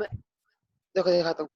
देखो दिखाता हूँ।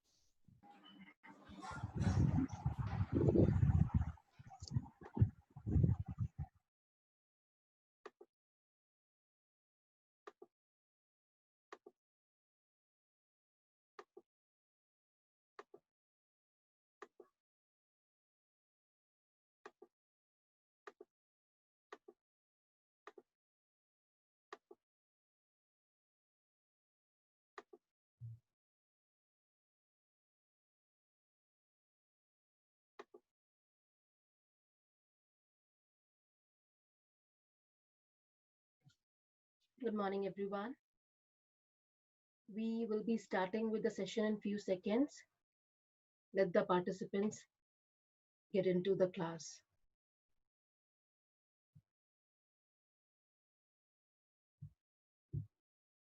Good morning, everyone. We will be starting with the session in few seconds. Let the participants get into the class.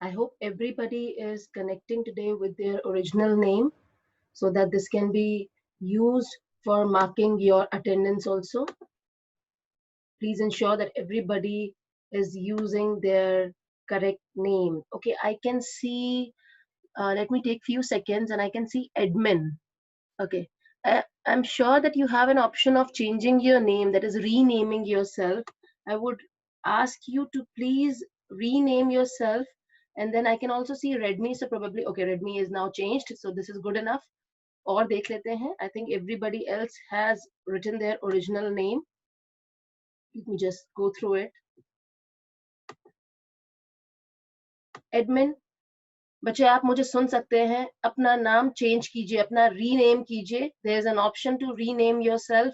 I hope everybody is connecting today with their original name so that this can be used for marking your attendance also. Please ensure that everybody is using their correct name. Okay, I can see, let me take few seconds and I can see admin. Okay. I'm sure that you have an option of changing your name, that is renaming yourself. I would ask you to please rename yourself. And then I can also see Redmi. So probably, okay, Redmi is now changed. So this is good enough. Or dekh lete hain. I think everybody else has written their original name. Let me just go through it. Admin, बच्चे आप मुझे सुन सकते हैं, अपना नाम change कीजिए, अपना rename कीजिए. There is an option to rename yourself.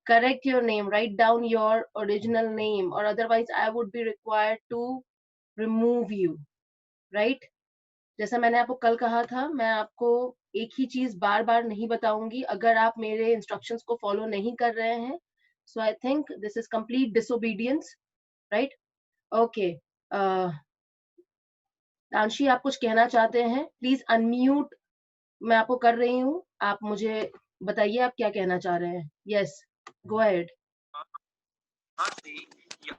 Correct your name, write down your original name, or otherwise I would be required to remove you, right? जैसा मैंने आपको कल कहा था, मैं आपको एक ही चीज बार बार नहीं बताऊंगी अगर आप मेरे इंस्ट्रक्शंस को फॉलो नहीं कर रहे हैं. So I think this is complete disobedience, right? Okay. तांशी, आप कुछ कहना चाहते हैं? Please unmute. मैं आपको कर रही हूँ, आप मुझे बताइए आप क्या कहना चाह रहे हैं. Yes, go ahead.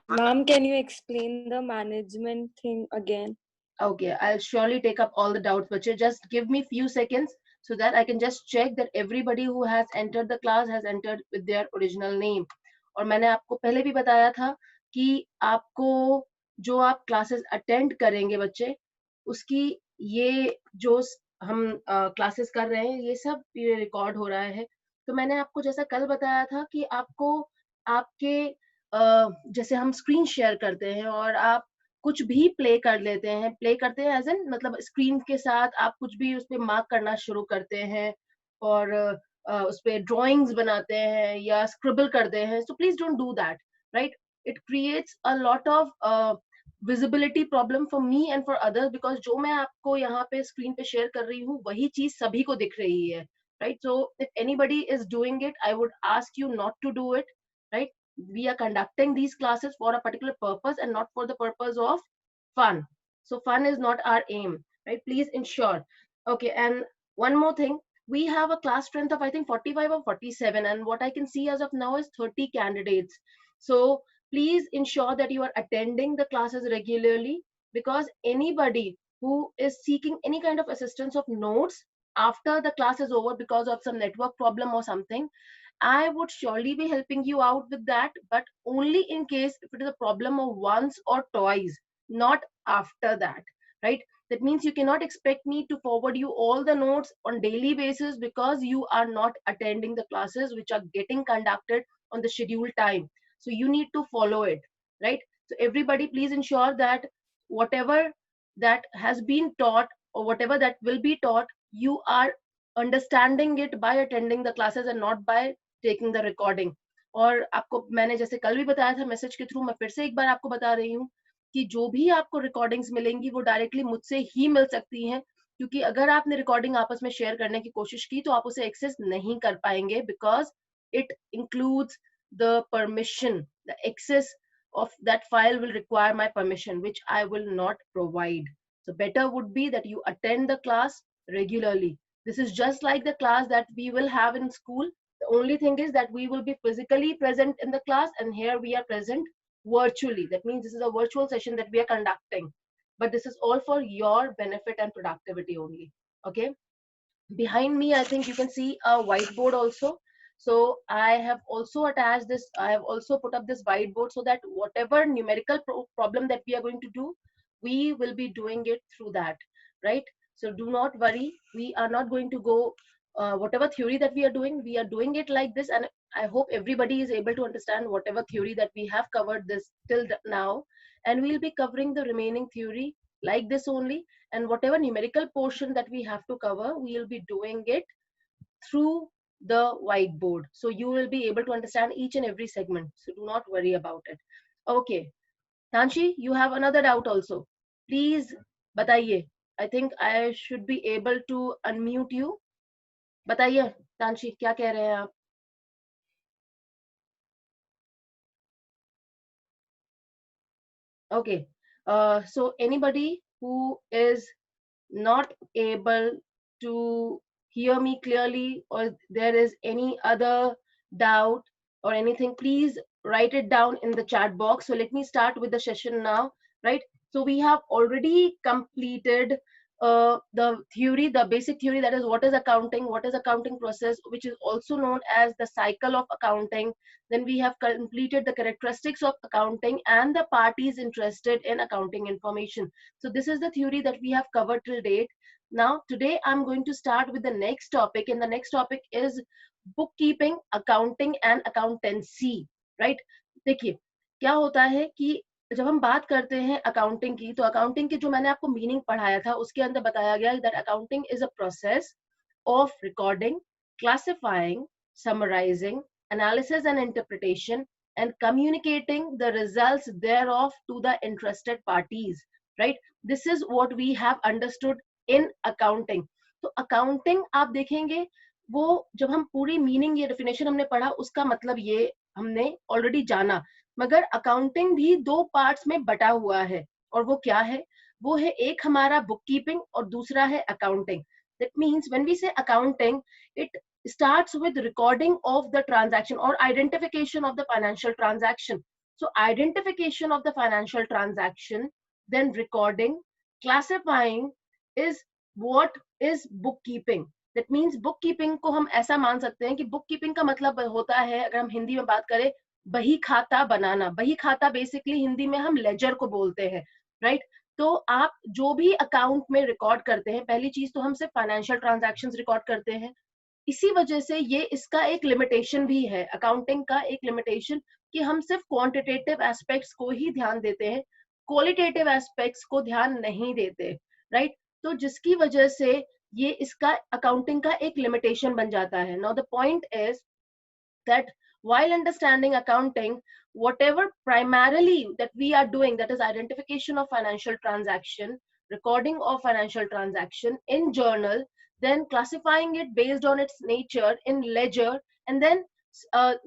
Ma'am, can you explain the management thing again? Okay, I'll surely take up all the doubts, but just give me few seconds so that I can just check that everybody who has entered the class has entered with their original name. और मैंने आपको पहले भी बताया था कि आपको जो आप क्लासेस अटेंड करेंगे बच्चे, उसकी ये जो हम क्लासेस कर रहे हैं ये सब ये रिकॉर्ड हो रहा है. तो मैंने आपको जैसा कल बताया था कि आपको आपके जैसे हम स्क्रीन शेयर करते हैं और आप कुछ भी प्ले कर लेते हैं, प्ले करते हैं एज एन मतलब स्क्रीन के साथ आप कुछ भी उस पे मार्क करना शुरू करते हैं और उस पे ड्राइंग्स बनाते हैं या स्क्रिबल करते हैं. So please don't do that, right? It creates a lot of visibility problem for me and for others, because जो मैं आपको यहाँ पे स्क्रीन पे शेयर कर रही हूँ वही चीज सभी को दिख रही है, right? So if anybody is doing it, I would ask you not to do it, right? We are conducting these classes for a particular purpose and not for the purpose of fun. So fun is not our aim, right? Please ensure. Okay, and one more thing, we have a class strength of I think 45 or 47, and what I can see as of now is 30 candidates. So please ensure that you are attending the classes regularly, because anybody who is seeking any kind of assistance of notes after the class is over because of some network problem or something, I would surely be helping you out with that, but only in case if it is a problem of once or twice, not after that, right? That means you cannot expect me to forward you all the notes on daily basis because you are not attending the classes which are getting conducted on the scheduled time. So you need to follow it, right? So everybody, please ensure that whatever that has been taught or whatever that will be taught, you are understanding it by attending the classes and not by taking the recording. और आपको मैंने जैसे कल भी बताया था message के through, मैं फिर से एक बार आपको बता रही हूँ कि जो भी आपको रिकॉर्डिंग्स मिलेंगी वो डायरेक्टली मुझसे ही मिल सकती हैं, क्योंकि अगर आपने रिकॉर्डिंग आपस में शेयर करने की कोशिश की तो आप उसे एक्सेस नहीं कर पाएंगे, because it includes the permission. The access of that file will require my permission, which I will not provide. So better would be that you attend the class regularly. This is just like the class that we will have in school. The only thing is that we will be physically present in the class, and here we are present virtually. That means this is a virtual session that we are conducting. But this is all for your benefit and productivity only. Okay, behind me I think you can see a whiteboard also. So I have also attached this, I have also put up this whiteboard so that whatever numerical problem that we are going to do, we will be doing it through that, right? So do not worry, we are not going to go whatever theory that we are doing it like this. And I hope everybody is able to understand whatever theory that we have covered this till now, and we'll be covering the remaining theory like this only. And whatever numerical portion that we have to cover, we will be doing it through the whiteboard, so you will be able to understand each and every segment, so do not worry about it. Okay, Tanshi, you have another doubt also, please bataiye. I think I should be able to unmute you. बताइए तांशी, क्या कह रहे हैं आप? Okay, so anybody who is not able to hear me clearly, or there is any other doubt or anything, please write it down in the chat box. So let me start with the session now, right? So we have already completed the theory, the basic theory, that is what is accounting, what is accounting process, which is also known as the cycle of accounting. Then we have completed the characteristics of accounting and the parties interested in accounting information. So this is the theory that we have covered till date. Now today I'm going to start with the next topic, and the next topic is bookkeeping, accounting and accountancy, right? देखिए क्या होता है कि जब हम बात करते हैं अकाउंटिंग की, तो अकाउंटिंग की जो मैंने आपको मीनिंग पढ़ाया था उसके अंदर बताया गया that accounting is a process of recording, classifying, summarizing, analysis and interpretation, and communicating the results thereof to the interested parties, right? This is what we have understood in accounting. तो accounting आप देखेंगे, वो जब हम पूरी meaning, ये definition हमने पढ़ा, उसका मतलब ये हमने ऑलरेडी जाना, मगर अकाउंटिंग भी दो पार्ट्स में बटा हुआ है, और वो क्या है? वो है एक हमारा बुक कीपिंग और दूसरा है accounting. That means when we say accounting, it starts with recording of the transaction or identification of the financial transaction. So identification of the financial transaction, then recording, classifying is what is bookkeeping. That means bookkeeping को हम ऐसा मान सकते हैं कि bookkeeping का मतलब होता है, अगर हम हिंदी में बात करें, बही खाता बनाना. बही खाता बेसिकली हिंदी में हम लेजर को बोलते हैं, राइट? तो आप जो भी अकाउंट में रिकॉर्ड करते हैं, पहली चीज तो हम सिर्फ फाइनेंशियल ट्रांजैक्शंस रिकॉर्ड करते हैं. इसी वजह से ये इसका एक लिमिटेशन भी है, अकाउंटिंग का एक लिमिटेशन, कि हम सिर्फ क्वांटिटेटिव एस्पेक्ट्स को ही ध्यान देते हैं, क्वालिटेटिव एस्पेक्ट्स को ध्यान नहीं देते, राइट? तो जिसकी वजह से ये इसका अकाउंटिंग का एक लिमिटेशन बन जाता है. Now the point is that while understanding accounting, whatever primarily that we are doing, that is identification of financial transaction, recording of financial transaction in journal, then classifying it based on its nature in ledger, and then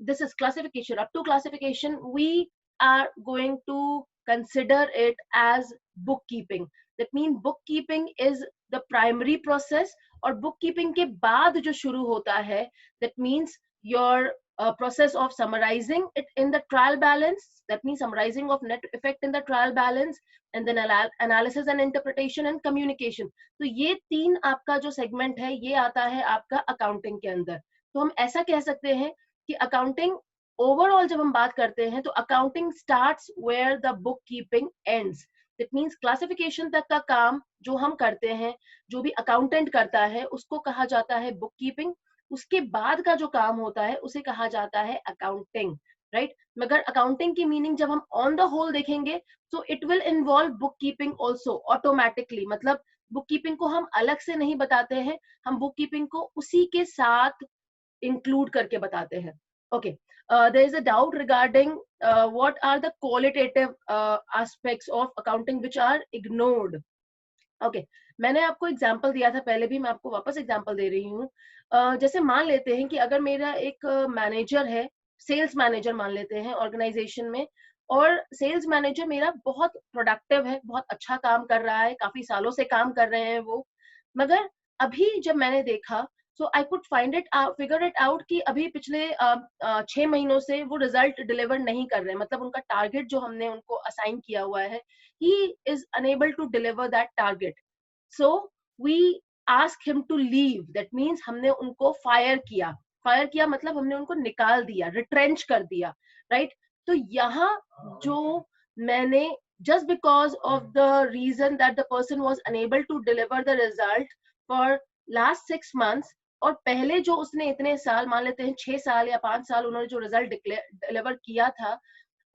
this is classification. Up to classification, we are going to consider it as bookkeeping. That means bookkeeping is the primary process, और bookkeeping के बाद जो शुरू होता है, that means your process of summarizing it in the trial balance, that means summarizing of net effect in the trial balance, and then analysis and interpretation and communication. तो ये तीन आपका जो segment है, ये आता है आपका accounting के अंदर. तो हम ऐसा कह सकते हैं कि accounting overall जब हम बात करते हैं, तो accounting starts where the bookkeeping ends. That means classification तक का काम जो हम करते हैं, जो भी accountant करता है, उसको कहा जाता है bookkeeping. उसके बाद का जो काम होता है उसे कहा जाता है अकाउंटिंग, राइट? मगर अकाउंटिंग की मीनिंग जब हम ऑन द होल देखेंगे, तो it will involve book keeping also automatically. मतलब बुक कीपिंग को हम अलग से नहीं बताते हैं, हम बुक कीपिंग को उसी के साथ इंक्लूड करके बताते हैं. Okay, there is a doubt regarding what are the qualitative aspects of accounting which are ignored. Okay, मैंने आपको एग्जांपल दिया था पहले भी, मैं आपको वापस एग्जांपल दे रही हूँ. जैसे मान लेते हैं कि अगर मेरा एक मैनेजर है, सेल्स मैनेजर मान लेते हैं ऑर्गेनाइजेशन में, और सेल्स मैनेजर मेरा बहुत प्रोडक्टिव है, बहुत अच्छा काम कर रहा है, काफी सालों से काम कर रहे हैं वो. मगर अभी जब मैंने देखा, so I could figure it out कि अभी पिछले 6 महीनों से वो रिजल्ट डिलीवर नहीं कर रहे हैं. मतलब उनका टारगेट जो हमने उनको असाइन किया हुआ है, he is unable to deliver that target. So we ask him to leave, that means हमने उनको फायर किया मतलब हमने उनको निकाल दिया, रिट्रेंच कर दिया, राइट? तो यहाँ जो मैंने just because of the reason that the person was unable to deliver the result for last 6 months, और पहले जो उसने इतने साल, मान लेते हैं 6 साल या 5 साल उन्होंने जो रिजल्ट डिलीवर किया था,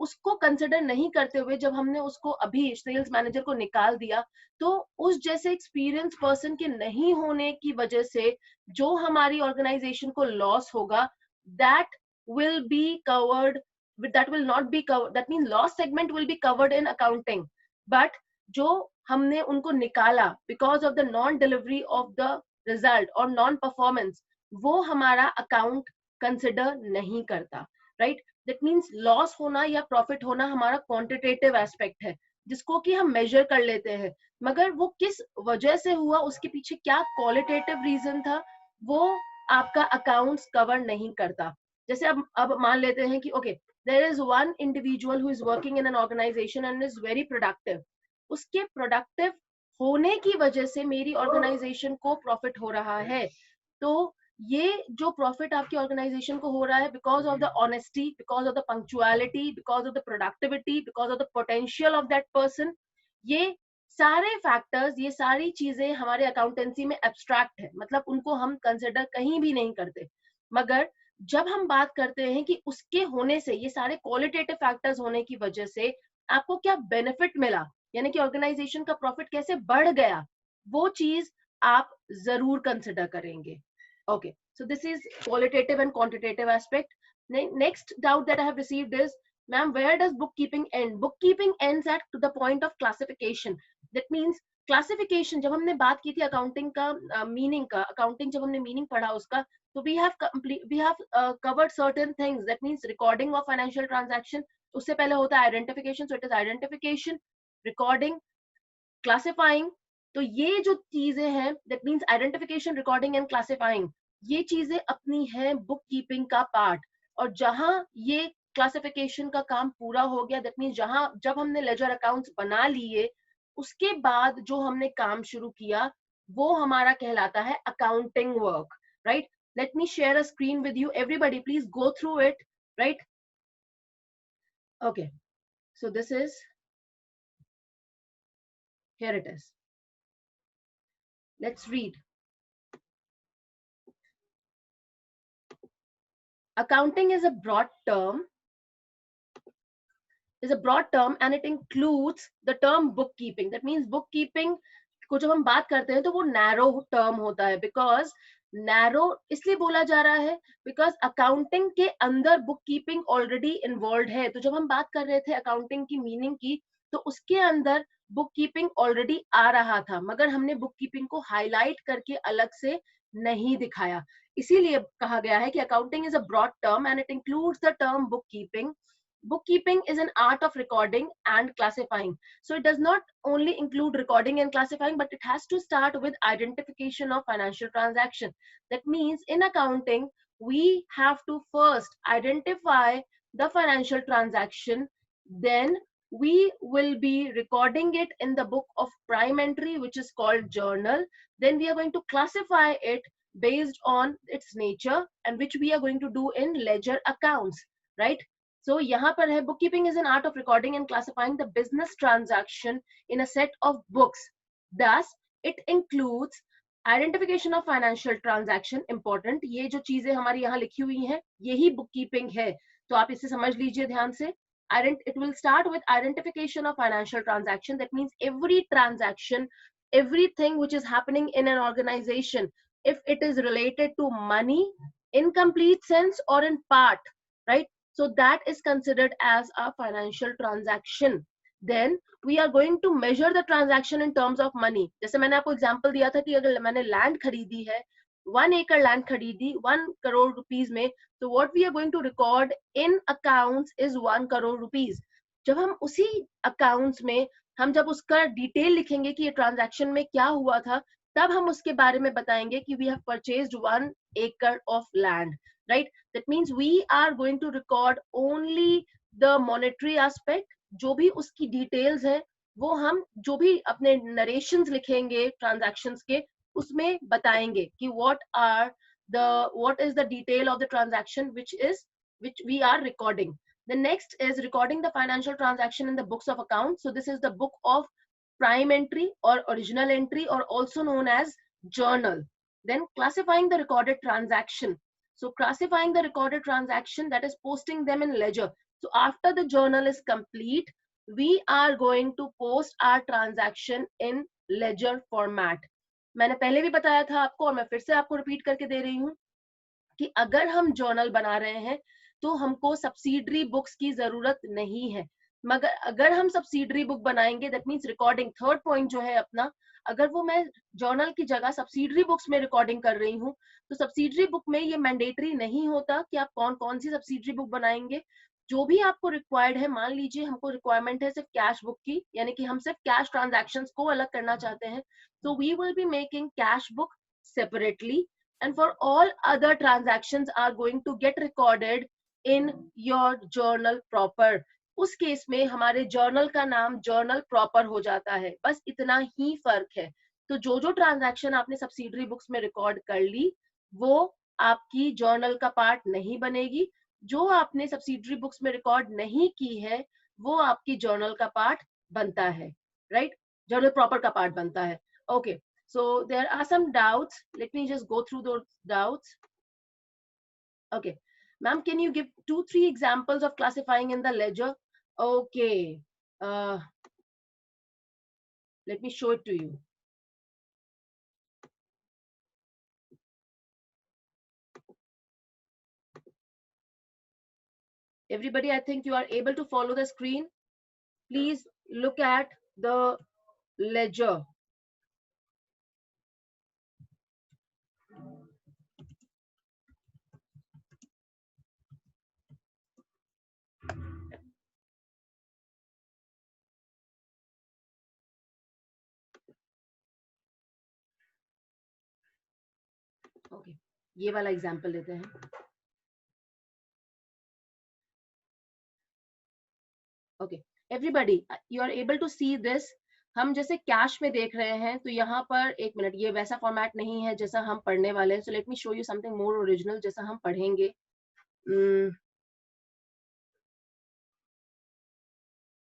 उसको कंसिडर नहीं करते हुए जब हमने उसको अभी सेल्स मैनेजर को निकाल दिया, तो उस जैसे एक्सपीरियंस पर्सन के नहीं होने की वजह से जो हमारी ऑर्गेनाइजेशन को लॉस होगा, that will be covered, that will not be covered, that means loss segment will be covered in accounting, but जो हमने उनको निकाला because of the non delivery of the result और non performance, वो हमारा account consider नहीं करता, right? That means loss होना या प्रॉफिट होना हमारा क्वांटिटेटिव एस्पेक्ट है, जिसको कि हम मेजर कर लेते हैं, मगर वो किस वजह से हुआ, उसके पीछे क्या क्वालिटेटिव रीजन था, वो आपका अकाउंट्स कवर नहीं करता। जैसे अब मान लेते हैं कि okay, there is one individual who is working in an organisation and is very productive, उसके प्रोडक्टिव होने की वजह से मेरी ऑर्गेनाइजेशन को प्रॉफिट हो रहा है, तो ये जो प्रॉफिट आपकी ऑर्गेनाइजेशन को हो रहा है because of the honesty, because of the punctuality, because of the productivity, because of the potential of that person, ये सारे फैक्टर्स, ये सारी चीजें हमारे अकाउंटेंसी में एब्स्ट्रैक्ट है, मतलब उनको हम कंसिडर कहीं भी नहीं करते। मगर जब हम बात करते हैं कि उसके होने से, ये सारे क्वालिटेटिव फैक्टर्स होने की वजह से आपको क्या बेनिफिट मिला, यानी कि ऑर्गेनाइजेशन का प्रॉफिट कैसे बढ़ गया, वो चीज आप जरूर कंसिडर करेंगे। Okay, so this is qualitative and quantitative aspect. Next doubt that I have received is, ma'am, where does bookkeeping end? Bookkeeping ends at to the point of classification. That means classification, जब हमने बात की थी accounting का meaning का, accounting जब हमने meaning पढ़ा उसका, तो we have covered certain things. That means recording of financial transaction, उससे पहले होता है identification, so it is identification, recording, classifying. तो ये जो चीजें हैं, that means identification, recording and classifying, ये चीजें अपनी है बुक कीपिंग का पार्ट। और जहां ये क्लासिफिकेशन का काम पूरा हो गया, दैट मींस जहां जब हमने लेजर अकाउंट्स बना लिए, उसके बाद जो हमने काम शुरू किया, वो हमारा कहलाता है accounting work, right? Let me share a screen with you, everybody please go through it, right? Okay, so this is, here it is. Let's read. Accounting is a broad term, and it includes the term bookkeeping. That means bookkeeping को जब हम बात करते हैं तो वो narrow term होता है, because narrow इसलिए बोला जा रहा है because accounting के अंदर bookkeeping already involved है। तो जब हम बात कर रहे थे accounting की meaning की, तो उसके अंदर bookkeeping already आ रहा था, मगर हमने bookkeeping को highlight करके अलग से नहीं दिखाया। इसीलिए कहा गया है कि accounting is a broad term and it includes the term bookkeeping. Bookkeeping is an art of recording and classifying. So it does not only include recording and classifying, but it has to start with identification of financial transaction. That means in accounting, we have to first identify the financial transaction, then we will be recording it in the book of prime entry, which is called journal. Then we are going to classify it based on its nature, and which we are going to do in ledger accounts, right? So यहाँ पर है, bookkeeping is an art of recording and classifying the business transaction in a set of books. Thus, it includes identification of financial transaction. Important, ये जो चीजें हमारी यहाँ लिखी हुई हैं, यही bookkeeping है। तो आप इसे समझ लीजिए ध्यान से। It will start with identification of financial transaction. That means every transaction, everything which is happening in an organization, if it is related to money in complete sense or in part, right? So that is considered as a financial transaction. Then we are going to measure the transaction in terms of money. जैसे मैंने आपको example दिया था कि अगर मैंने land खरीदी है, 1 acre land खरीदी 1 crore rupees में, so what we are going to record in accounts is 1 crore rupees. जब हम उसी accounts में हम जब उसका detail लिखेंगे कि ये transaction में क्या हुआ था, तब हम उसके बारे में बताएंगे कि we have purchased 1 acre of land, right? That means we are going to record only the monetary aspect. जो भी उसकी details है, वो हम जो भी अपने narrations लिखेंगे transactions के, उसमें बताएंगे कि what is the detail of the transaction which we are recording. The next is recording the financial transaction in the books of account. So this is the book of prime entry or original entry, or also known as journal. Then classifying the recorded transaction. So classifying the recorded transaction, that is posting them in ledger. So after the journal is complete, we are going to post our transaction in ledger format. मैंने पहले भी बताया था आपको और मैं फिर से आपको रिपीट करके दे रही हूँ कि अगर हम जर्नल बना रहे हैं तो हमको सब्सिडरी बुक्स की जरूरत नहीं है, मगर अगर हम सब्सिडरी बुक बनाएंगे, that means recording, third point जो है अपना, अगर वो मैं जर्नल की जगह सब्सिडरी बुक्स में रिकॉर्डिंग कर रही हूँ तो सब्सिडरी बुक में ये मैंडेटरी नहीं होता कि आप कौन कौन सी सब्सिडरी बुक बनाएंगे। जो भी आपको रिक्वायर्ड है, मान लीजिए हमको रिक्वायरमेंट है सिर्फ कैश बुक की, यानी कि हम सिर्फ कैश ट्रांजैक्शंस को अलग करना चाहते हैं, तो we will be making cash book separately, and for all other transactions are going to get recorded in your journal proper. उस केस में हमारे जर्नल का नाम जर्नल प्रॉपर हो जाता है, बस इतना ही फर्क है। तो जो जो ट्रांजैक्शन आपने सब्सिडरी बुक्स में रिकॉर्ड कर ली वो आपकी जर्नल का पार्ट नहीं बनेगी, जो आपने सब्सिडरी बुक्स में रिकॉर्ड नहीं की है वो आपकी जर्नल का पार्ट बनता है, राइट, जर्नल प्रॉपर का पार्ट बनता है। Okay, so there are some doubts. Let me just go through those doubts. Okay, ma'am, can you give 2-3 examples of classifying in the ledger? Okay, let me show it to you. Everybody, I think you are able to follow the screen. Please look at the ledger. Okay, ये वाला example लेते हैं। Okay, everybody, you are able to see this. हम जैसे cash में देख रहे हैं तो यहाँ पर, एक मिनट, ये वैसा फॉर्मेट नहीं है जैसा हम पढ़ने वाले हैं, so let me show you something more original जैसा हम पढ़ेंगे।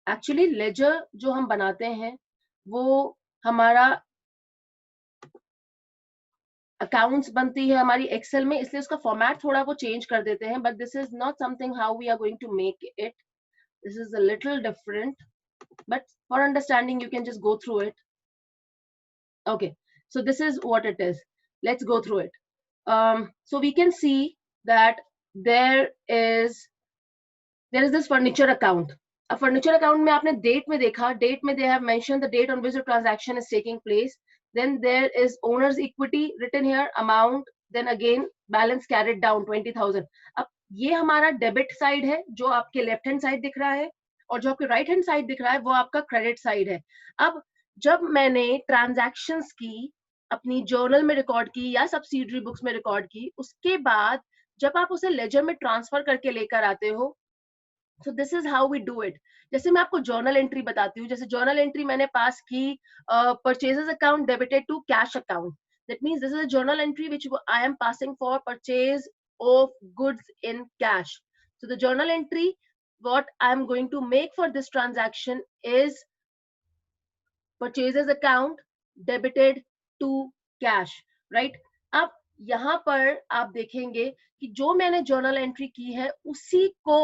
एक्चुअली लेजर जो हम बनाते हैं वो हमारा अकाउंट्स बनती है हमारी एक्सेल में, इसलिए उसका फॉर्मेट थोड़ा वो चेंज कर देते हैं, but this is not something how we are going to make it, this is a little different, but for understanding you can just go through it. Okay, so this is what it is. Let's go through it. So we can see that there is this furniture account. A furniture account में आपने date में देखा, date में they have mentioned the date on which the transaction is taking place. Then there is owner's equity written here, amount, then again balance carried down 20,000. अब ये हमारा debit side है जो आपके लेफ्ट हैंड साइड दिख रहा है, और जो आपके राइट हैंड साइड दिख रहा है वो आपका क्रेडिट साइड है। अब जब मैंने ट्रांजैक्शंस की अपनी जर्नल में रिकॉर्ड की या सब्सिडरी बुक्स में रिकॉर्ड की, उसके बाद जब आप उसे लेजर में ट्रांसफर करके लेकर आते हो, so this is how we do it. जैसे मैं आपको जर्नल एंट्री बताती हूँ, जैसे जर्नल एंट्री मैंने पास की purchases account debited to cash account, that means this is a journal entry which I am passing for purchase of goods in cash. So the journal entry what I am going to make for this transaction is purchases account debited to cash, right? अब यहाँ पर आप देखेंगे कि जो मैंने journal entry की है उसी को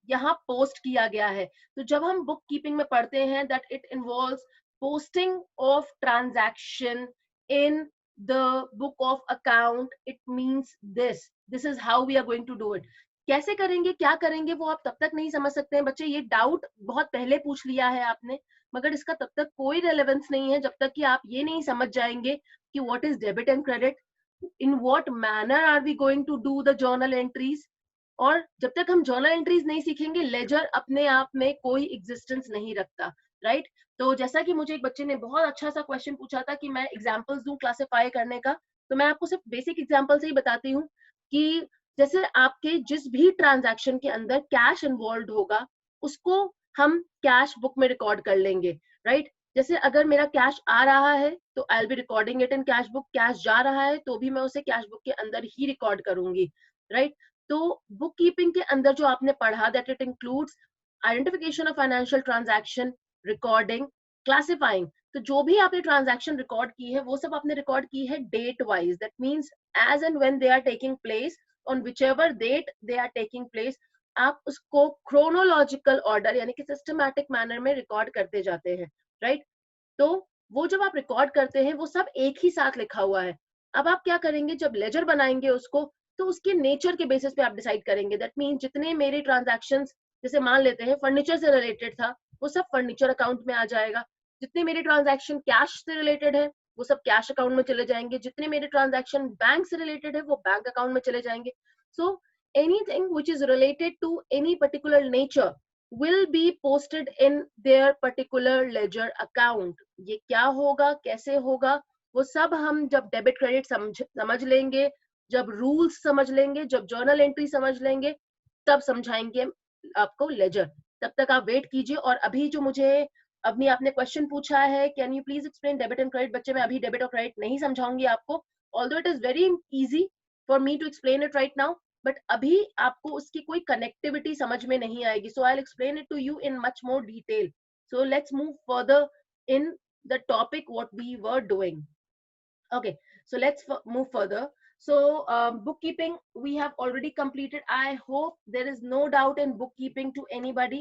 यहाँ पोस्ट किया गया है। तो जब हम बुक कीपिंग में पढ़ते हैं that it involves posting of transaction in the book of account, it means this is how we are going to do it. कैसे करेंगे, क्या करेंगे, वो आप तब तक नहीं समझ सकते हैं बच्चे, ये डाउट बहुत पहले पूछ लिया है आपने, मगर इसका तब तक कोई रेलेवेंस नहीं है जब तक कि आप ये नहीं समझ जाएंगे कि what is debit and credit, in what manner are we going to do the journal entries. और जब तक हम जर्नल एंट्रीज नहीं सीखेंगे, लेजर अपने आप में कोई एग्जिस्टेंस नहीं रखता, राइट? तो जैसा कि मुझे एक बच्चे ने बहुत अच्छा सा क्वेश्चन पूछा था कि मैं एग्जाम्पल्स दूं क्लासिफाई करने का, तो मैं आपको सिर्फ बेसिक एग्जाम्पल से ही बताती हूँ कि जैसे आपके जिस भी ट्रांजैक्शन के अंदर कैश इन्वॉल्व होगा उसको हम कैश बुक में रिकॉर्ड कर लेंगे, राइट? जैसे अगर मेरा कैश आ रहा है तो I will be recording it in cash book, cash जा रहा है तो भी मैं उसे कैश बुक के अंदर ही रिकॉर्ड करूंगी, राइट? तो बुक कीपिंग के अंदर जो आपने पढ़ा, that it includes identification of financial transaction, recording, classifying. तो जो भी आपने ट्रांजैक्शन रिकॉर्ड की है वो सब आपने रिकॉर्ड की है date wise, that means as and when they are taking place, on whichever date they are taking place, आप उसको क्रोनोलॉजिकल ऑर्डर यानी कि सिस्टमैटिक मैनर में रिकॉर्ड करते जाते हैं, राइट? तो वो जब आप रिकॉर्ड करते हैं वो सब एक ही साथ लिखा हुआ है। अब आप क्या करेंगे, जब लेजर बनाएंगे उसको, तो उसके नेचर के बेसिस पे आप डिसाइड करेंगे, दैट मीन जितने मेरे ट्रांजैक्शंस, जैसे मान लेते हैं फर्नीचर से रिलेटेड था, वो सब फर्नीचर अकाउंट में आ जाएगा। जितने मेरे ट्रांजैक्शन कैश से रिलेटेड है वो सब कैश अकाउंट में चले जाएंगे। जितने मेरे ट्रांजैक्शन बैंक से रिलेटेड है वो बैंक अकाउंट में चले जाएंगे। So anything which is related to any particular nature will be posted in their particular ledger account। ये क्या होगा, कैसे होगा, वो सब हम जब डेबिट क्रेडिट समझ लेंगे, जब रूल्स समझ लेंगे, जब जर्नल एंट्री समझ लेंगे, तब समझाएंगे आपको लेजर। तब तक आप वेट कीजिए। और अभी जो मुझे अभी आपने क्वेश्चन पूछा है, can you please explain debit and credit, बच्चे मैं अभी डेबिट और क्रेडिट नहीं समझाऊंगी आपको, although it is very easy for me to explain it right now, but अभी आपको उसकी कोई कनेक्टिविटी समझ में नहीं आएगी। So I will explain it to you in much more detail. So let's move further in the topic what we were doing. Okay, so let's move further. So bookkeeping we have already completed. I hope there is no doubt in bookkeeping to anybody.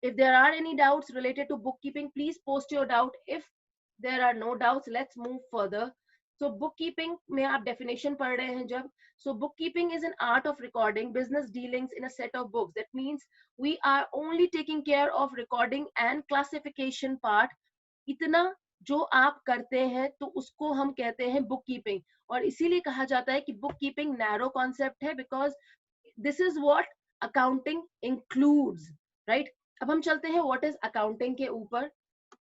If there are any doubts related to bookkeeping, please post your doubt. If there are no doubts, let's move further. So bookkeeping में आप definition पढ़ रहे हैं जब, so bookkeeping is an art of recording business dealings in a set of books. That means we are only taking care of recording and classification part. इतना जो आप करते हैं तो उसको हम कहते हैं बुक कीपिंग। और इसीलिए कहा जाता है कि बुक कीपिंग नैरो कॉन्सेप्ट है, because this is what accounting includes, right? अब हम चलते हैं व्हाट इज अकाउंटिंग के ऊपर।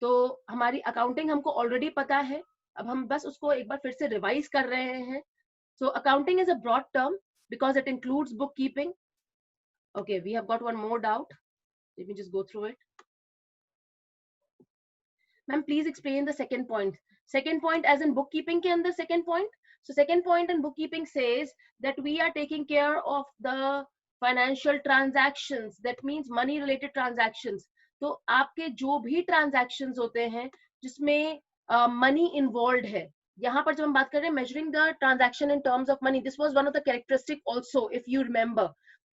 तो हमारी अकाउंटिंग हमको ऑलरेडी पता है, अब हम बस उसको एक बार फिर से रिवाइज कर रहे हैं। So accounting is a broad term because it includes bookkeeping. Okay, we have got one more doubt. Let me just go through it. Ma'am, please explain the second point. Second point as in bookkeeping के अंदर second point. So second point in bookkeeping says that we are taking care of the financial transactions. That means money related transactions. तो आपके जो भी transactions होते हैं जिसमें money involved है, यहाँ पर जब हम बात कर रहे हैं measuring the transaction in terms of money, this was one of the characteristic also if you remember.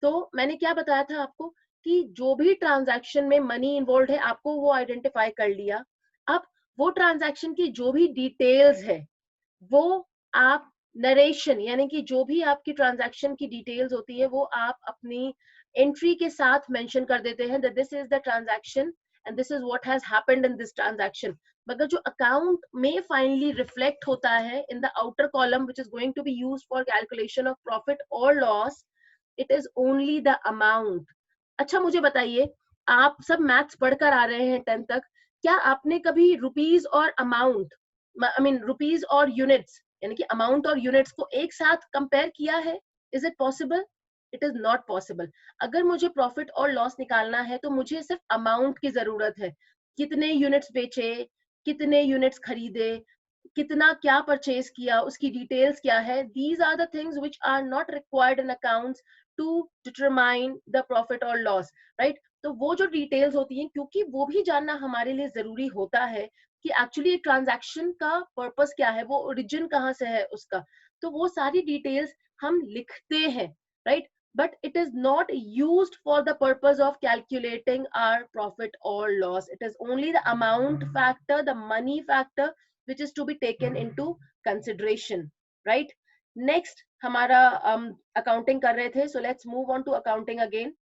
तो मैंने क्या बताया था आपको कि जो भी transaction में money involved है आपको वो identify कर लिया। अब वो ट्रांजैक्शन की जो भी डिटेल्स है वो आप नरेशन यानी कि जो भी आपकी ट्रांजैक्शन की डिटेल्स होती है वो आप अपनी एंट्री के साथ मेंशन कर देते हैं that this is the transaction and this is what has happened in this transaction. मगर जो अकाउंट में फाइनली रिफ्लेक्ट होता है in the outer column which is going to be used for calculation of profit और loss, it is only the amount. अच्छा मुझे बताइए, आप सब मैथ्स पढ़कर आ रहे हैं 10th तक, क्या आपने कभी रुपीज और अमाउंट, आई मीन रुपीज और यूनिट्स यानी कि अमाउंट और यूनिट्स को एक साथ कंपेयर किया है? Is it possible? It is not possible. अगर मुझे प्रॉफिट और लॉस निकालना है तो मुझे सिर्फ अमाउंट की जरूरत है, कितने यूनिट्स बेचे, कितने यूनिट्स खरीदे, कितना क्या परचेज किया, उसकी डिटेल्स क्या है। These are the things which are not required in accounts to determine the profit और लॉस, राइट? तो वो जो डिटेल्स होती हैं, क्योंकि वो भी जानना हमारे लिए जरूरी होता है कि एक्चुअली एक ट्रांजैक्शन का पर्पस क्या है, वो ओरिजिन कहाँ से है उसका, तो वो सारी डिटेल्स हम लिखते हैं, right? But it is not used for the purpose of calculating our profit or loss. It is only the amount factor, the money factor, which is to be taken into consideration, right? Next, हमारा accounting कर रहे थे, so let's move on to accounting again.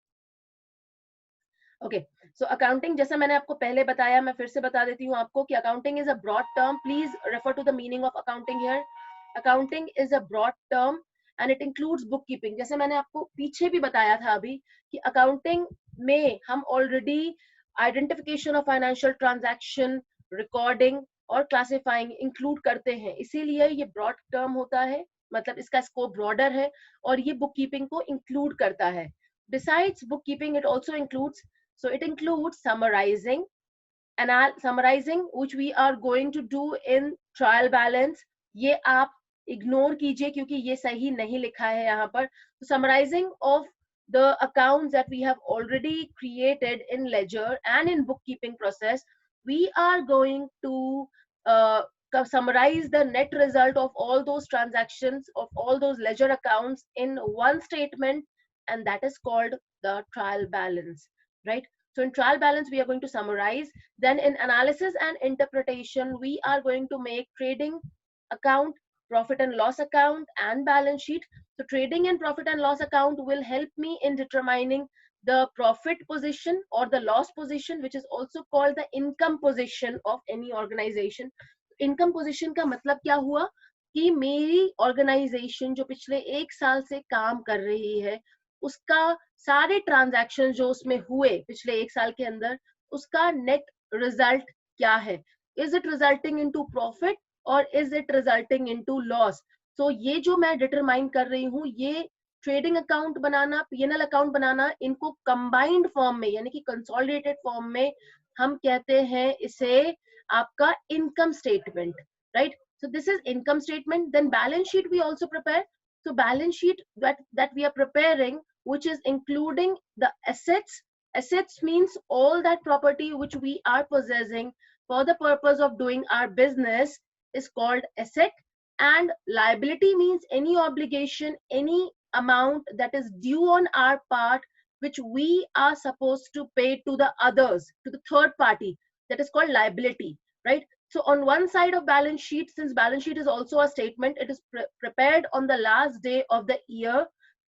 Okay, so accounting जैसा मैंने आपको पहले बताया, मैं फिर से बता देती हूँ आपको कि accounting is a broad term. Please refer to the meaning of accounting here. Accounting is a broad term and it includes bookkeeping. जैसे मैंने आपको पीछे भी बताया था अभी कि accounting में हम already identification of financial transaction, recording और classifying include करते हैं, इसीलिए ये broad term होता है, मतलब इसका scope broader है और ये bookkeeping को include करता है. Besides bookkeeping, it also includes, so it includes summarizing, Summarizing, which we are going to do in trial balance, ये आप ignore कीजिए क्योंकि ये सही नहीं लिखा है यहाँ पर. So summarizing of the accounts that we have already created in ledger and in bookkeeping process, we are going to summarize the net result of all those transactions, of all those ledger accounts in one statement, and that is called the trial balance, right? So in trial balance, we are going to summarize. Then in analysis and interpretation, we are going to make trading account, profit and loss account, and balance sheet. So trading and profit and loss account will help me in determining the profit position or the loss position, which is also called the income position of any organization. Income position का मतलब क्या हुआ कि मेरी organization जो पिछले 1 साल से काम कर रही है, उसका सारे ट्रांजैक्शन जो उसमें हुए पिछले 1 साल के अंदर, उसका नेट रिजल्ट क्या है. Is it resulting into profit और is it resulting into loss. So ये जो मैं डिटरमाइन कर रही हूँ, ये ट्रेडिंग अकाउंट बनाना, पीएनएल अकाउंट बनाना, इनको कंबाइंड फॉर्म में यानी कि कंसोलिडेटेड फॉर्म में हम कहते हैं इसे आपका income statement, right. So this is income statement. Then balance sheet we also prepare. So balance sheet that we are preparing, which is including the assets. Assets means all that property which we are possessing for the purpose of doing our business is called asset. And liability means any obligation, any amount that is due on our part, which we are supposed to pay to the others, to the third party. That is called liability, right? So on one side of balance sheet, since balance sheet is also a statement, it is prepared on the last day of the year.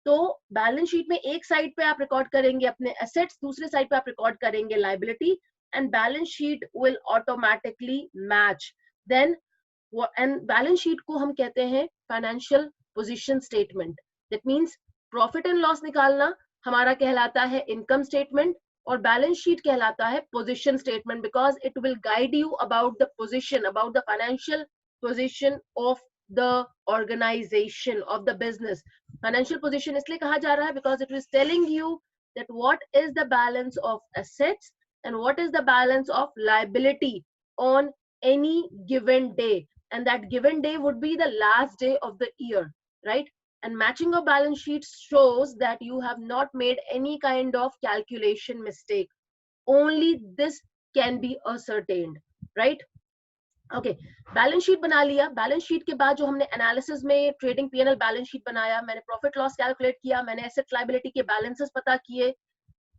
तो balance sheet में एक side पे आप record करेंगे अपने assets, दूसरे side पे आप रिकॉर्ड करेंगे liability, and balance sheet will automatically match. Then and balance sheet को हम कहते हैं financial position statement. That means profit and loss निकालना हमारा कहलाता है इनकम स्टेटमेंट, और बैलेंस शीट कहलाता है position statement, because it will guide you about the position, about the financial position of the organisation of the business. Financial position इसलिए कहा जा रहा है because it is telling you that what is the balance of assets and what is the balance of liability on any given day, and that given day would be the last day of the year, right? And matching of balance sheet shows that you have not made any kind of calculation mistake. Only this can be ascertained, right? Okay, balance sheet बना लिया. Balance sheet के बाद जो हमने analysis में trading PNL balance sheet बनाया, मैंने profit loss calculate किया, मैंने एसेट लायबिलिटी के बैलेंसेस पता किए,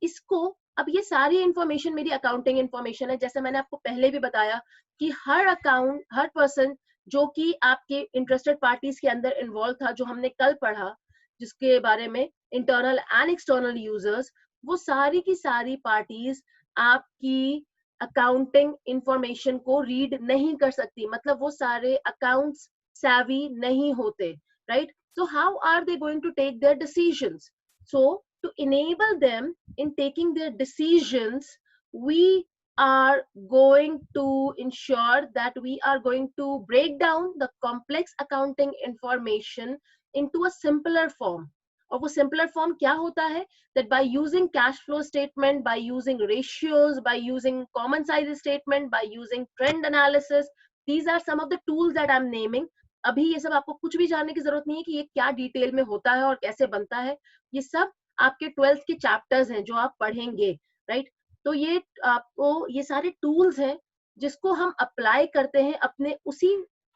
इसको अब ये सारी इंफॉर्मेशन मेरी अकाउंटिंग इंफॉर्मेशन है. जैसे मैंने आपको पहले भी बताया कि हर अकाउंट, हर पर्सन जो कि आपके इंटरेस्टेड पार्टीज के अंदर इन्वॉल्व था, जो हमने कल पढ़ा, जिसके बारे में इंटरनल एंड एक्सटर्नल यूजर्स, वो सारी की सारी पार्टीज आपकी अकाउंटिंग इंफॉर्मेशन को रीड नहीं कर सकती. मतलब वो सारे अकाउंट्स savvy नहीं होते, right? So how are they going to take their decisions? So to enable them in taking their decisions, we are going to ensure that we are going to break down the complex accounting information into a simpler form. और वो simpler form क्या होता है? That by using cash flow statement, by using ratios, by using common size statement, by using trend analysis, these are some of the tools that I'm naming. अभी ये सब आपको कुछ भी जानने की जरूरत नहीं है कि ये क्या डिटेल में होता है और कैसे बनता है. ये सब आपके 12th के चैप्टर्स हैं जो आप पढ़ेंगे, राइट? तो ये आपको ये सारे टूल्स हैं जिसको हम अप्लाई करते हैं अपने उसी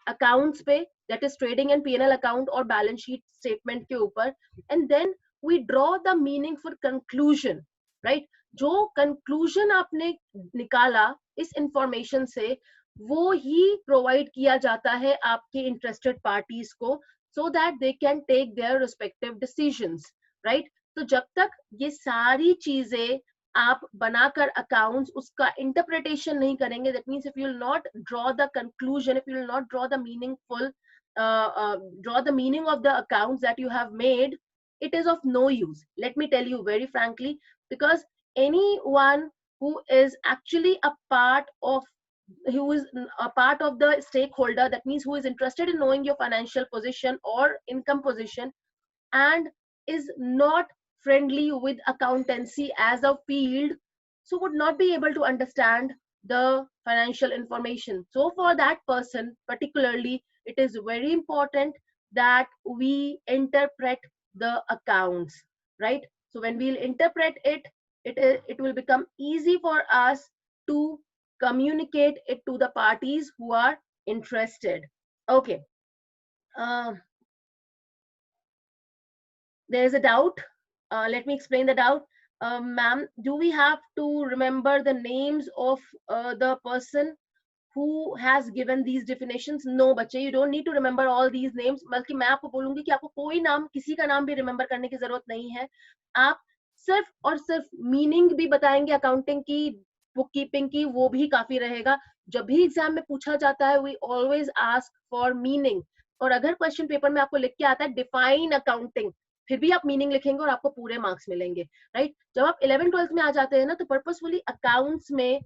अकाउंट्स पे, that is trading and PNL account और बैलेंस शीट स्टेटमेंट के ऊपर, and then we draw the meaningful conclusion, right? जो कंक्लूजन आपने निकाला इस इंफॉर्मेशन से, वो ही प्रोवाइड किया जाता है आपके इंटरेस्टेड पार्टीज को, so that they can take their respective decisions, right? तो जब तक ये सारी चीजें आप बनाकर अकाउंट्स उसका इंटरप्रिटेशन नहीं करेंगे, that means if you will not draw the conclusion, if you will not draw the meaningful draw the meaning of the accounts that you have made, it is of no use. Let me tell you very frankly, because anyone who is actually a part of the stakeholder, that means who is interested in knowing your financial position or income position and is not friendly with accountancy as a field, so would not be able to understand the financial information. So for that person particularly, it is very important that we interpret the accounts, right? So when we'll interpret it, it will become easy for us to communicate it to the parties who are interested. Okay. There's a doubt. Let me explain the doubt. Ma'am, do we have to remember the names of the person who has given these definitions? No बच्चे, you don't need to remember all these names. बल्कि मैं आपको बोलूंगी कि आपको कोई नाम, किसी का नाम भी remember करने की जरूरत नहीं है. आप सिर्फ और सिर्फ मीनिंग भी बताएंगे अकाउंटिंग की, बुक कीपिंग की, वो भी काफी रहेगा. जब भी एग्जाम में पूछा जाता है, we always ask for meaning. और अगर क्वेश्चन पेपर में आपको लिख के आता है डिफाइन अकाउंटिंग, फिर भी आप मीनिंग लिखेंगे और आपको पूरे मार्क्स मिलेंगे, राइट? जब आप 11th-12th में आ जाते हैं ना, तो पर्पसफुली अकाउंट्स में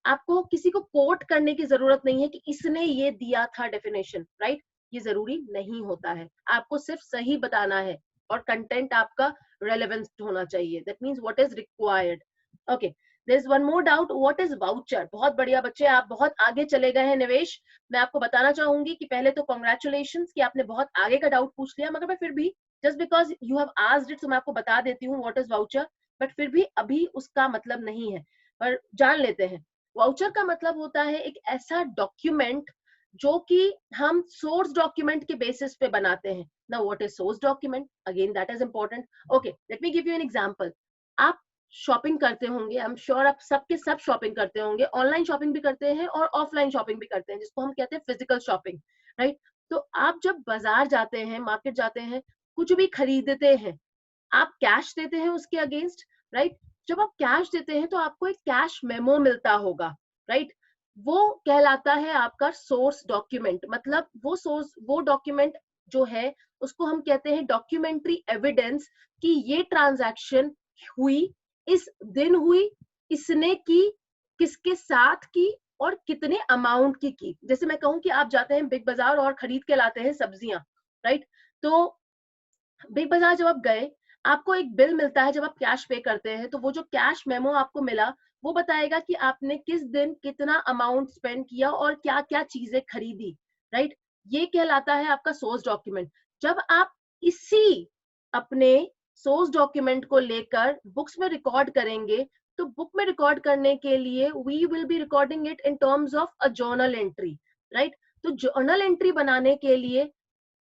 आपको किसी को कोट करने की जरूरत नहीं है कि इसने ये दिया था डेफिनेशन, राइट? ये जरूरी नहीं होता है. आपको सिर्फ सही बताना है और कंटेंट आपका रेलेवेंस होना चाहिए. That means what is required. Okay, there is one more doubt, what is voucher? बहुत बढ़िया बच्चे, आप बहुत आगे चले गए हैं. निवेश, मैं आपको बताना चाहूंगी कि पहले तो कॉन्ग्रेचुलेशंस कि आपने बहुत आगे का डाउट पूछ लिया, मगर मैं फिर भी just because you have asked it, तो मैं आपको बता देती हूँ व्हाट इज वाउचर. बट फिर भी अभी उसका मतलब नहीं है, पर जान लेते हैं. वाउचर का मतलब होता है एक ऐसा डॉक्यूमेंट जो कि हम सोर्स डॉक्यूमेंट के बेसिस पे बनाते हैं. Now what is source document? Again that is important. Okay, let me give you an example. आप शॉपिंग करते होंगे, आई एम श्योर आप सबके सब शॉपिंग करते होंगे. ऑनलाइन शॉपिंग भी करते हैं और ऑफलाइन शॉपिंग भी करते हैं, जिसको हम कहते हैं फिजिकल शॉपिंग, राइट? तो आप जब बाजार जाते हैं, मार्केट जाते हैं, कुछ भी खरीदते हैं, आप कैश देते हैं उसके अगेंस्ट, राइट? जब आप कैश देते हैं तो आपको एक कैश मेमो मिलता होगा, राइट? वो कहलाता है आपका सोर्स डॉक्यूमेंट. मतलब वो डॉक्यूमेंट जो है, उसको हम कहते हैं डॉक्यूमेंट्री एविडेंस कि ये ट्रांजैक्शन हुई, इस दिन हुई, इसने की, किसके साथ की और कितने अमाउंट की. जैसे मैं कहूं कि आप जाते हैं बिग बाजार और खरीद के लाते हैं सब्जियां, राइट? तो बिग बाजार जब आप गए, आपको एक बिल मिलता है जब आप कैश पे करते हैं, तो वो जो कैश मेमो आपको मिला, वो बताएगा कि आपने किस दिन कितना अमाउंट स्पेंड किया और क्या क्या चीजें खरीदी, राइट? ये कहलाता है आपका सोर्स डॉक्यूमेंट. जब आप इसी अपने सोर्स डॉक्यूमेंट को लेकर बुक्स में रिकॉर्ड करेंगे, तो बुक में रिकॉर्ड करने के लिए we will be recording it in terms of a journal entry, right? तो जर्नल एंट्री बनाने के लिए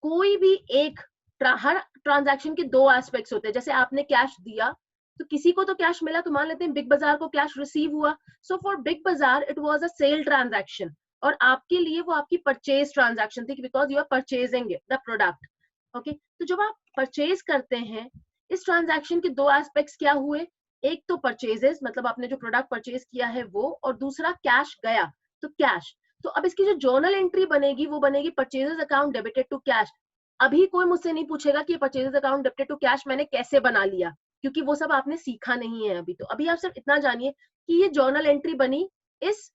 कोई भी एक हर ट्रांजैक्शन के दो एस्पेक्ट्स होते हैं. जैसे आपने कैश दिया, तो किसी को तो कैश मिला, तो मान लेते हैं बिग बाजार को कैश रिसीव हुआ. So for Big Bazaar it was a sale transaction, और आपके लिए वो आपकी परचेज ट्रांजैक्शन थी, because you are purchasing the product. Okay, तो जब आप परचेज करते हैं, इस ट्रांजैक्शन के दो एस्पेक्ट्स क्या हुए? एक तो परचेजेस, मतलब आपने जो प्रोडक्ट परचेज किया है वो, और दूसरा कैश गया, तो कैश. तो अब इसकी जो जर्नल एंट्री बनेगी, वो बनेगी purchases account debited to cash. अभी कोई मुझसे नहीं पूछेगा कि purchases account debited to cash मैंने कैसे बना लिया, क्योंकि वो सब आपने सीखा नहीं है अभी. तो अभी आप सिर्फ इतना जानिए कि ये जर्नल एंट्री बनी इस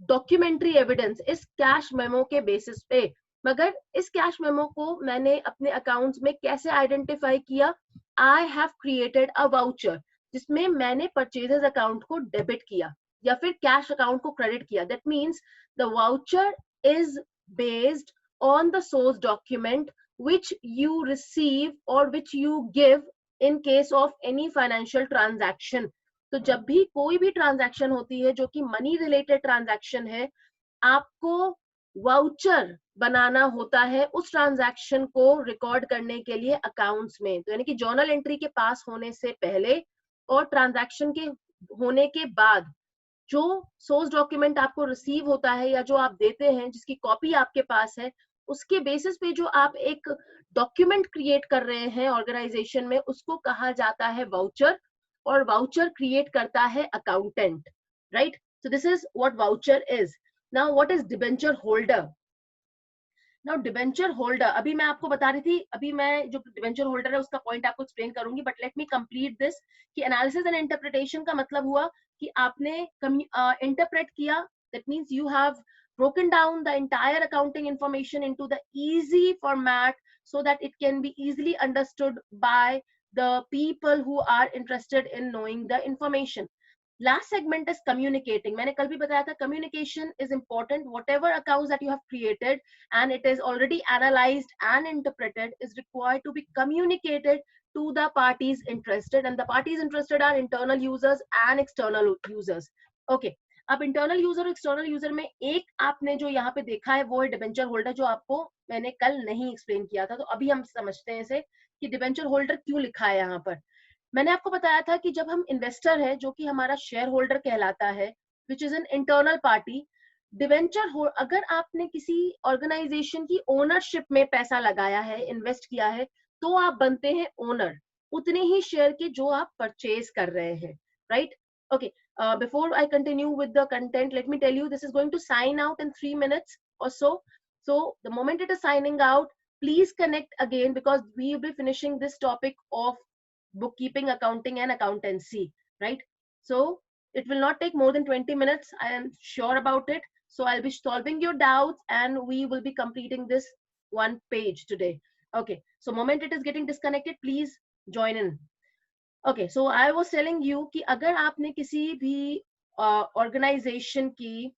डॉक्यूमेंट्री एविडेंस, इस कैश मेमो के बेसिस पे. मगर इस कैश मेमो को मैंने अपने अकाउंट्स में कैसे आइडेंटिफाई किया? I have created a voucher, जिसमें मैंने परचेजेस अकाउंट को डेबिट किया या फिर कैश अकाउंट को क्रेडिट किया. That means the voucher is based on the source document which you receive or which you give in case of any financial transaction. तो जब भी कोई भी ट्रांजैक्शन होती है जो कि मनी रिलेटेड ट्रांजैक्शन है, आपको वाउचर बनाना होता है उस ट्रांजैक्शन को रिकॉर्ड करने के लिए अकाउंट्स में. तो यानी कि जर्नल एंट्री के पास होने से पहले और ट्रांजैक्शन के होने के बाद जो सोर्स डॉक्यूमेंट आपको रिसीव होता है या जो आप देते हैं, जिसकी कॉपी आपके पास है, उसके बेसिस पे जो आप एक डॉक्यूमेंट क्रिएट कर रहे हैं ऑर्गेनाइजेशन में, उसको कहा जाता है वाउचर. और वाउचर क्रिएट करता है accountant, right? So this is what voucher is. Now what is debenture holder? Now debenture holder, अभी मैं आपको बता रही थी, अभी मैं जो डिबेंचर होल्डर है उसका पॉइंट आपको एक्सप्लेन करूंगी, but let me complete this. कि एनालिसिस एंड इंटरप्रिटेशन का मतलब हुआ कि आपने इंटरप्रेट किया. That means you have broken down the entire accounting information into the easy format so that it can be easily understood by the people who are interested in knowing the information. Last segment is communicating. मैंने कल भी बताया था communication is important. Whatever accounts that you have created and it is already analyzed and interpreted is required to be communicated to the parties interested, and the parties interested are internal users and external users. Okay. अब internal user और external user में एक आपने जो यहाँ पे देखा है वो है डिबेंचर होल्डर, जो आपको मैंने कल नहीं एक्सप्लेन किया था, तो अभी हम समझते हैं इसे कि डिबेंचर होल्डर क्यों लिखा है यहाँ पर। मैंने आपको बताया था कि जब हम इन्वेस्टर है, जो कि हमारा शेयर होल्डर कहलाता है, which is an internal party, debenture हो, अगर आपने किसी ऑर्गेनाइजेशन की ओनरशिप में पैसा लगाया है, इन्वेस्ट किया है, तो आप बनते हैं ओनर उतने ही शेयर के जो आप परचेज कर रहे हैं, right? Okay, before I continue with the content, let me tell you this is going to sign out in 3 minutes or so. So the moment it is signing out, please connect again because we will be finishing this topic of bookkeeping, accounting and accountancy, right? So it will not take more than 20 minutes, I am sure about it. So I'll be solving your doubts and we will be completing this one page today. Okay, so moment it is getting disconnected, please join in. Okay, so I was telling you कि अगर आपने किसी भी organisation की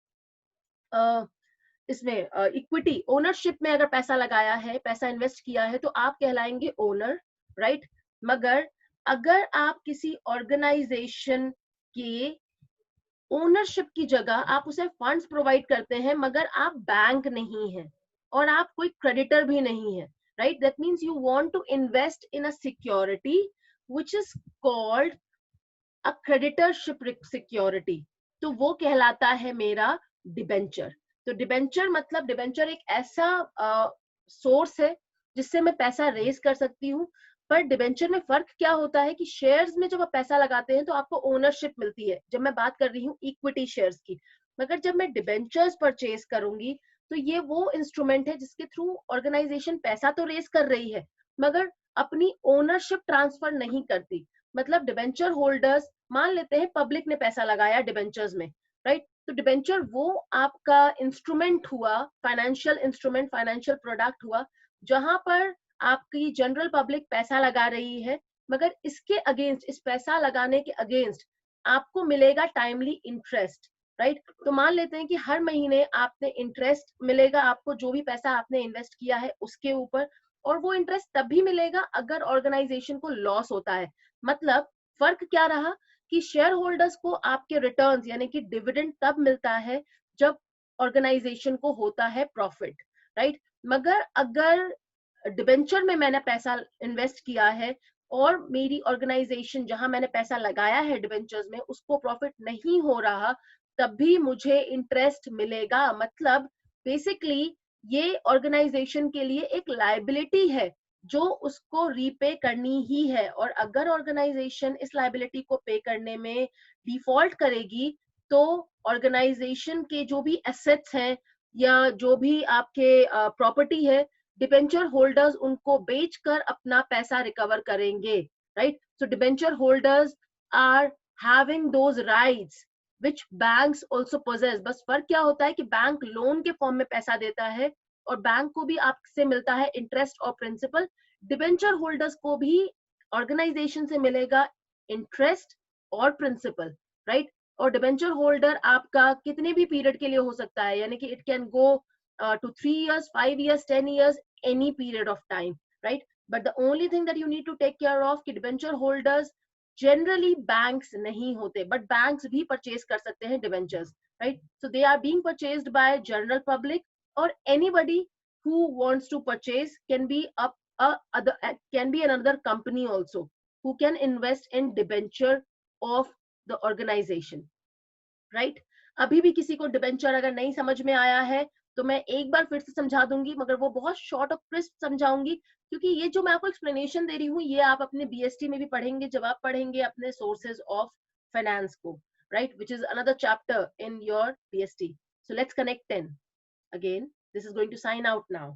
इसमें equity ownership में अगर पैसा लगाया है, पैसा इन्वेस्ट किया है, तो आप कहलाएंगे ओनर, राइट? मगर अगर आप किसी ऑर्गेनाइजेशन की ओनरशिप की जगह आप उसे फंड्स प्रोवाइड करते हैं, मगर आप बैंक नहीं है और आप कोई क्रेडिटर भी नहीं है, right? That means you want to invest in a security which is called a creditorship security, तो वो कहलाता है मेरा डिबेंचर। तो डिबेंचर मतलब डिबेंचर एक ऐसा सोर्स है जिससे मैं पैसा रेज कर सकती हूँ, पर डिबेंचर में फर्क क्या होता है कि शेयर्स में जब आप पैसा लगाते हैं तो आपको ओनरशिप मिलती है, जब मैं बात कर रही हूँ इक्विटी शेयर्स की, मगर जब मैं डिबेंचर्स परचेज करूंगी तो ये वो इंस्ट्रूमेंट है जिसके थ्रू ऑर्गेनाइजेशन पैसा तो रेज कर रही है मगर अपनी ओनरशिप ट्रांसफर नहीं करती। मतलब डिबेंचर होल्डर्स, मान लेते हैं पब्लिक ने पैसा लगाया डिबेंचर्स में, राइट? तो डिबेंचर वो आपका इंस्ट्रूमेंट हुआ, फाइनेंशियल इंस्ट्रूमेंट, फाइनेंशियल प्रोडक्ट हुआ, जहां पर आपकी जनरल पब्लिक पैसा लगा रही है, मगर इसके अगेंस्ट, इस पैसा लगाने के अगेंस्ट आपको मिलेगा टाइमली इंटरेस्ट, राइट? तो मान लेते हैं कि हर महीने आपने इंटरेस्ट मिलेगा आपको, जो भी पैसा आपने इन्वेस्ट किया है उसके ऊपर, और वो इंटरेस्ट तभी मिलेगा अगर ऑर्गेनाइजेशन को लॉस होता है। मतलब फर्क क्या रहा कि शेयर होल्डर्स को आपके रिटर्न्स यानी कि डिविडेंड तब मिलता है जब ऑर्गेनाइजेशन को होता है प्रॉफिट, राइट? मगर अगर डिबेंचर में मैंने पैसा इन्वेस्ट किया है और मेरी ऑर्गेनाइजेशन जहां मैंने पैसा लगाया है डिबेंचर्स में उसको प्रॉफिट नहीं हो रहा, तब भी मुझे इंटरेस्ट मिलेगा। मतलब बेसिकली ये ऑर्गेनाइजेशन के लिए एक लायबिलिटी है जो उसको रीपे करनी ही है, और अगर ऑर्गेनाइजेशन इस लायबिलिटी को पे करने में डिफॉल्ट करेगी तो ऑर्गेनाइजेशन के जो भी एसेट्स हैं या जो भी आपके प्रॉपर्टी है, डिबेंचर होल्डर्स उनको बेचकर अपना पैसा रिकवर करेंगे, right? So debenture holders are having those rights which banks also possess। बस फर्क क्या होता है कि बैंक लोन के फॉर्म में पैसा देता है और बैंक को भी आपसे मिलता है इंटरेस्ट और प्रिंसिपल, डिबेंचर होल्डर्स को भी ऑर्गेनाइजेशन से मिलेगा इंटरेस्ट और प्रिंसिपल, राइट? और डिबेंचर होल्डर आपका कितने भी पीरियड के लिए हो सकता है, यानी कि it can go to 3 years, 5 years, 10 years, any period of time, right? But the only thing that you need to take care of कि डिबेंचर होल्डर्स जनरली बैंक्स नहीं होते, बट बैंक्स भी परचेज कर सकते हैं debentures, right? So they are being purchased by general public, और anybody who wants to purchase can be can be another company also who can invest in debenture of the organization, right? अभी भी किसी को debenture अगर नहीं समझ में आया है तो मैं एक बार फिर से समझा दूंगी, मगर वो बहुत शॉर्ट और क्रिस्प समझाऊंगी, क्योंकि ये जो मैं आपको एक्सप्लेनेशन दे रही हूँ ये आप अपने बीएसटी में भी पढ़ेंगे जब आप पढ़ेंगे अपने सोर्सेज ऑफ फाइनेंस को, right? Which is another chapter in your BST. So let's connect 10 again. This is going to sign out now.